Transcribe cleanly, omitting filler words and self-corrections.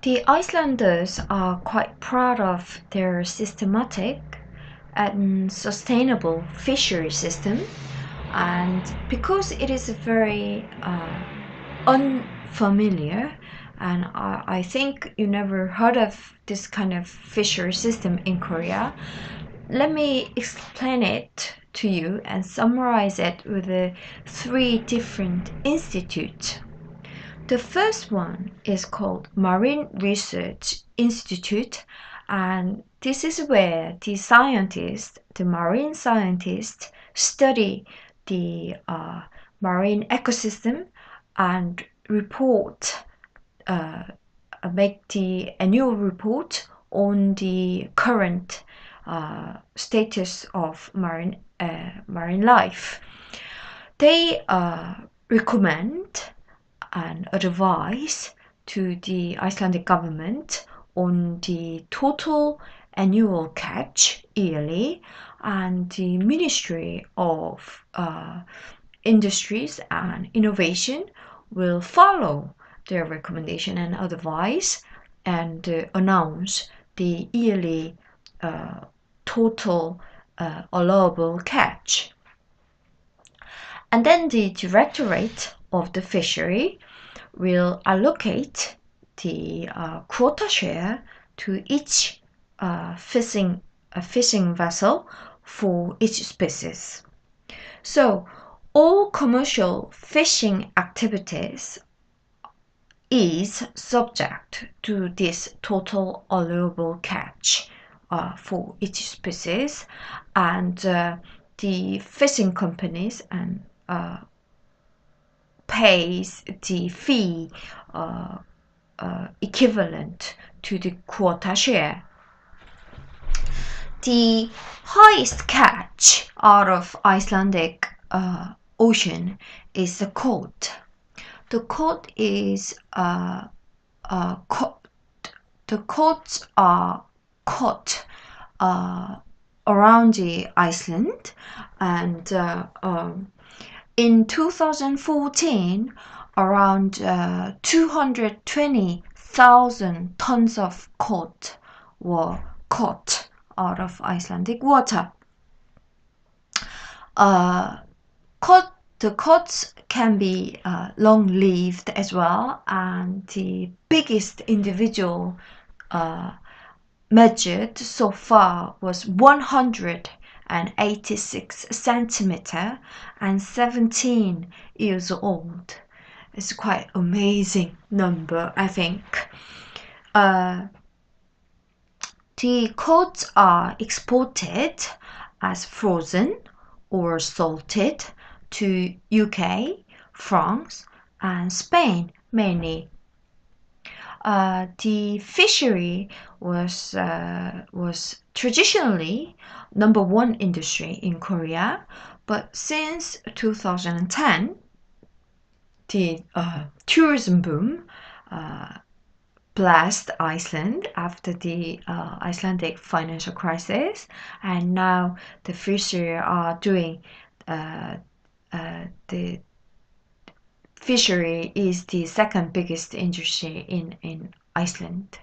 The Icelanders are quite proud of their systematic and sustainable fishery system, and because it is very unfamiliar, and I think you never heard of this kind of fishery system in Korea, let me explain it to you and summarize it with the three different institutes. The first one is called Marine Research Institute, and this is where the marine scientists, study the marine ecosystem and make the annual report on the current status of marine life. They recommend and advice to the Icelandic government on the total annual catch yearly, and the Ministry of Industries and Innovation will follow their recommendation and advice and announce the yearly total allowable catch. And then the Directorate of the Fishery will allocate the quota share to each fishing vessel for each species. So all commercial fishing activities is subject to this total allowable catch for each species, and the fishing companies and pays the fee equivalent to the quota share. The highest catch out of Icelandic Ocean is the cod. The cod is the cods are caught around the Iceland, and in 2014, around 220,000 tons of cod were caught out of Icelandic water. The cods can be long-lived as well, and the biggest individual measured so far was 186 centimeter and 17 years old. It's quite amazing number, I think. The cods are exported as frozen or salted to UK, France, and Spain mainly. The fishery was traditionally number one industry in Korea, but since 2010, the tourism boom blessed Iceland after the Icelandic financial crisis, and now the fishery are doing the fishery is the second biggest industry in Iceland.